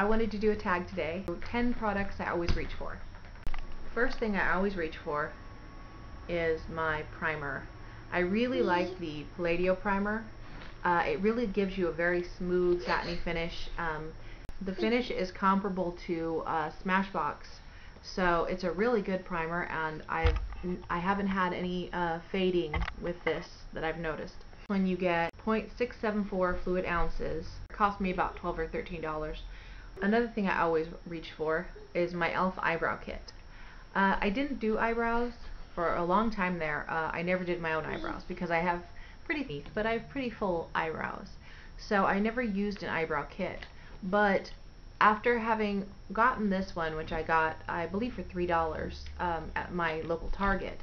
wanted to do a tag today. 10 products I always reach for. First thing I always reach for is my primer. I really like the Palladio primer. It really gives you a very smooth, satiny finish. The finish is comparable to Smashbox, so it's a really good primer, and I haven't had any fading with this that I've noticed. When you get 0.674 fluid ounces, it cost me about $12 or $13. Another thing I always reach for is my e.l.f. eyebrow kit. I didn't do eyebrows for a long time there. I never did my own eyebrows because I have pretty teeth, but I have pretty full eyebrows. So I never used an eyebrow kit. But after having gotten this one, which I got, I believe, for $3 at my local Target,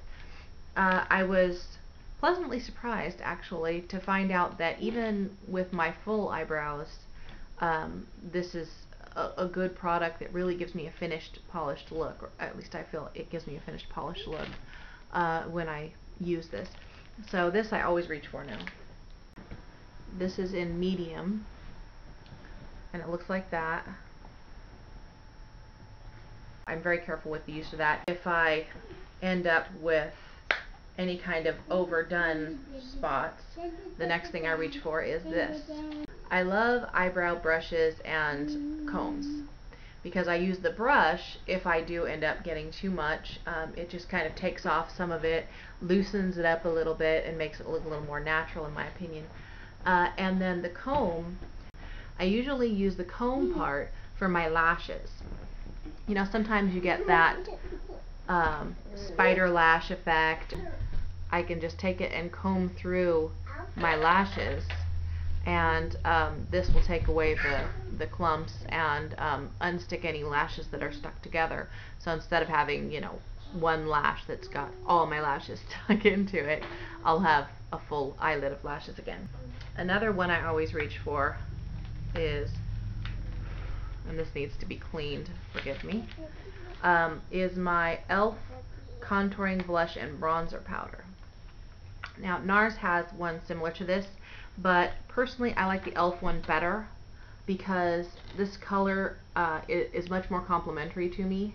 I was pleasantly surprised, actually, to find out that even with my full eyebrows, this is a good product that really gives me a finished, polished look, or at least I feel it gives me a finished, polished look when I use this. So this I always reach for now. This is in medium, and it looks like that. I'm very careful with the use of that. If I end up with any kind of overdone spots, the next thing I reach for is this. I love eyebrow brushes and combs because I use the brush if I do end up getting too much. It just kind of takes off some of it, loosens it up a little bit, and makes it look a little more natural, in my opinion. And then the comb, I usually use the comb part for my lashes. You know, sometimes you get that spider lash effect. I can just take it and comb through my lashes, and this will take away the clumps and unstick any lashes that are stuck together. So instead of having, you know, one lash that's got all my lashes stuck into it, I'll have a full eyelid of lashes again. Another one I always reach for is, and this needs to be cleaned, forgive me, is my e.l.f. contouring blush and bronzer powder. Now, NARS has one similar to this, but personally I like the e.l.f. one better because this color is much more complementary to me.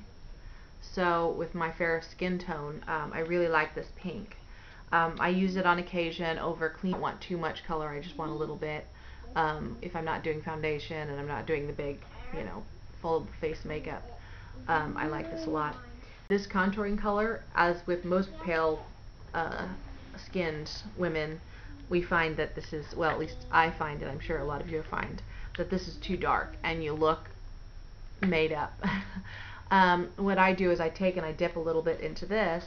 So with my fair skin tone, I really like this pink. I use it on occasion over clean. I don't want too much color, I just want a little bit. If I'm not doing foundation and I'm not doing the big, you know, full face makeup, I like this a lot. This contouring color, as with most pale skinned women, we find that this is, well, at least I find it, I'm sure a lot of you find, that this is too dark and you look made up. What I do is I take and I dip a little bit into this,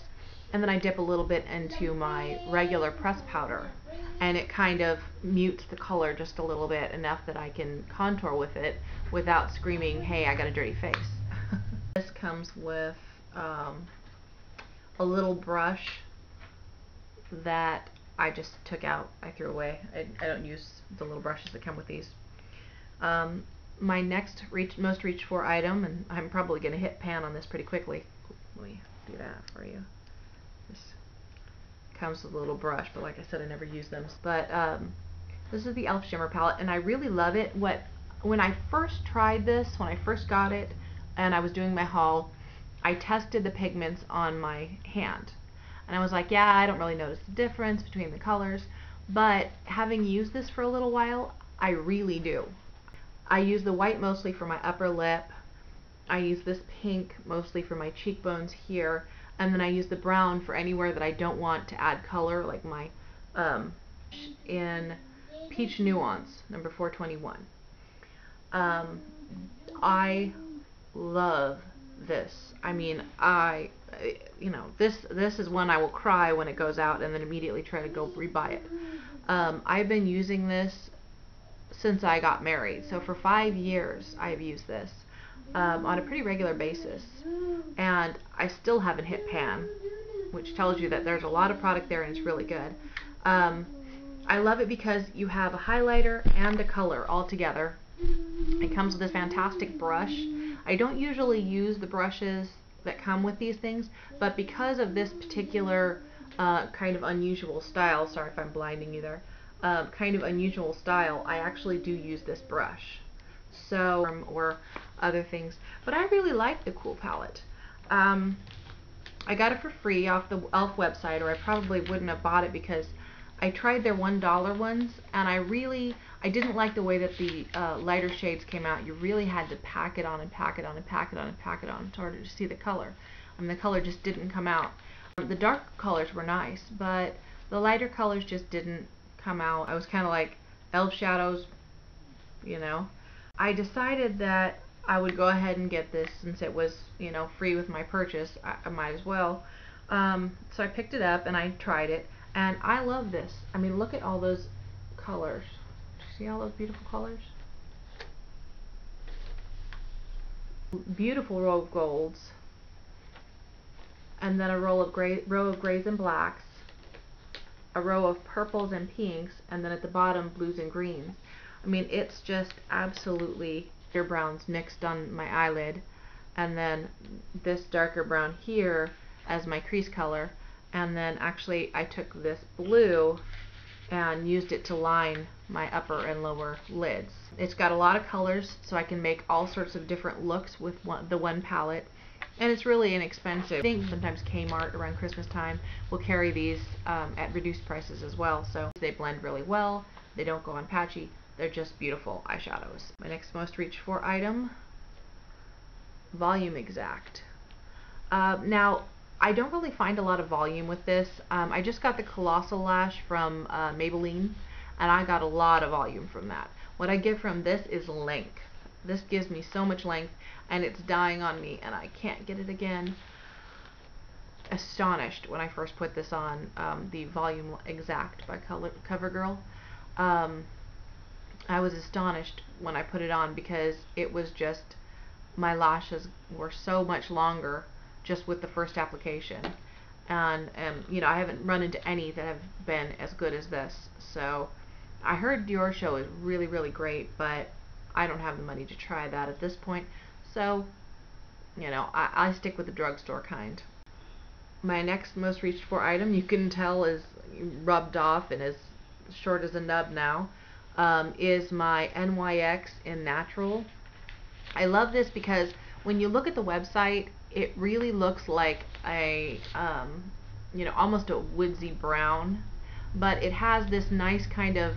and then I dip a little bit into my regular pressed powder, and it kind of mutes the color just a little bit, enough that I can contour with it without screaming, hey, I got a dirty face. This comes with a little brush that I just took out, I threw away. I don't use the little brushes that come with these. My next most reached for item, and I'm probably going to hit pan on this pretty quickly. Let me do that for you. This comes with a little brush, but like I said, I never use them. But this is the e.l.f. Shimmer Palette, and I really love it. When I first tried this, when I first got it, and I was doing my haul, I tested the pigments on my hand. And I was like, yeah, I don't really notice the difference between the colors, but having used this for a little while, I really do. I use the white mostly for my upper lip. I use this pink mostly for my cheekbones here, and then I use the brown for anywhere that I don't want to add color, like my in Peach Nuance, number 421. I love this. I mean, you know, this is one I will cry when it goes out and then immediately try to go rebuy it. I've been using this since I got married, so for 5 years I've used this on a pretty regular basis, and I still haven't hit pan, which tells you that there's a lot of product there and it's really good. I love it because you have a highlighter and a color all together. It comes with this fantastic brush. I don't usually use the brushes that come with these things, but because of this particular kind of unusual style, sorry if I'm blinding you there, kind of unusual style, I actually do use this brush. So, or other things. But I really like the Cool palette. I got it for free off the e.l.f. website, or I probably wouldn't have bought it because I tried their $1 ones, and I didn't like the way that the lighter shades came out. You really had to pack it on and pack it on and pack it on and pack it on in order to see the color. I mean, the color just didn't come out. The dark colors were nice, but the lighter colors just didn't come out. I was kind of like, e.l.f. shadows, you know. I decided that I would go ahead and get this since it was, you know, free with my purchase. I might as well. So I picked it up and I tried it, and I love this. I mean, look at all those colors. See all those beautiful colors? Beautiful row of golds, and then a row of grays and blacks, a row of purples and pinks, and then at the bottom blues and greens. I mean, it's just absolutely clear browns mixed on my eyelid, and then this darker brown here as my crease color, and then actually I took this blue and used it to line my upper and lower lids. It's got a lot of colors, so I can make all sorts of different looks with the one palette, and it's really inexpensive. I think sometimes Kmart around Christmas time will carry these at reduced prices as well, so they blend really well, they don't go on patchy, they're just beautiful eyeshadows. My next most reached for item, Volume Exact. Now, I don't really find a lot of volume with this. I just got the Colossal Lash from Maybelline, and I got a lot of volume from that. What I get from this is length. This gives me so much length, and it's dying on me, and I can't get it again. Astonished when I first put this on, the Volume Exact by CoverGirl. I was astonished when I put it on because it was just, my lashes were so much longer just with the first application, and you know, I haven't run into any that have been as good as this. So I heard Dior Show is really, really great, but I don't have the money to try that at this point, so you know, I stick with the drugstore kind. My next most reached for item, you can tell is rubbed off and as short as a nub now, is my NYX in Natural. I love this because when you look at the website, it really looks like a, you know, almost a woodsy brown, but it has this nice kind of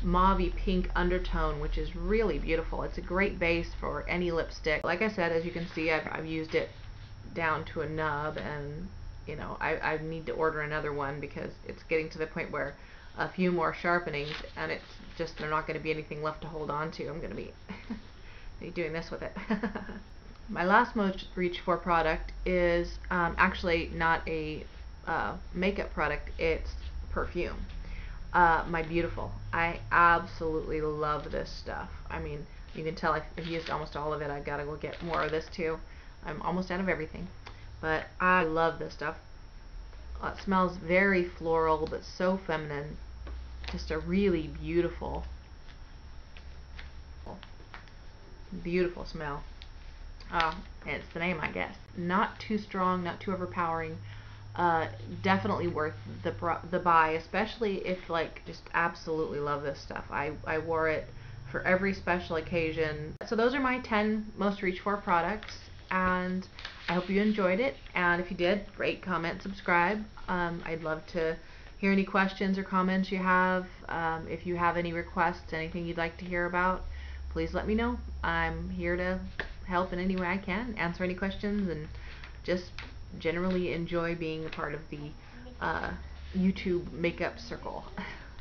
mauvey pink undertone, which is really beautiful. It's a great base for any lipstick. Like I said, as you can see, I've used it down to a nub, and you know, I need to order another one because it's getting to the point where a few more sharpenings and it's just, there's not going to be anything left to hold on to. I'm going to be doing this with it. My last most reached for product is actually not a makeup product, it's perfume. My Beautiful. I absolutely love this stuff. I mean, you can tell I've used almost all of it. I gotta go get more of this too. I'm almost out of everything, but I love this stuff. It smells very floral but so feminine. Just a really beautiful smell. It's the name, I guess. Not too strong, not too overpowering. Definitely worth the buy, especially if like just absolutely love this stuff. I wore it for every special occasion. So those are my 10 most reached for products, and I hope you enjoyed it, and if you did, rate, comment, subscribe. I'd love to hear any questions or comments you have. If you have any requests, anything you'd like to hear about, please let me know. I'm here to help in any way I can, answer any questions, and just generally enjoy being a part of the YouTube makeup circle.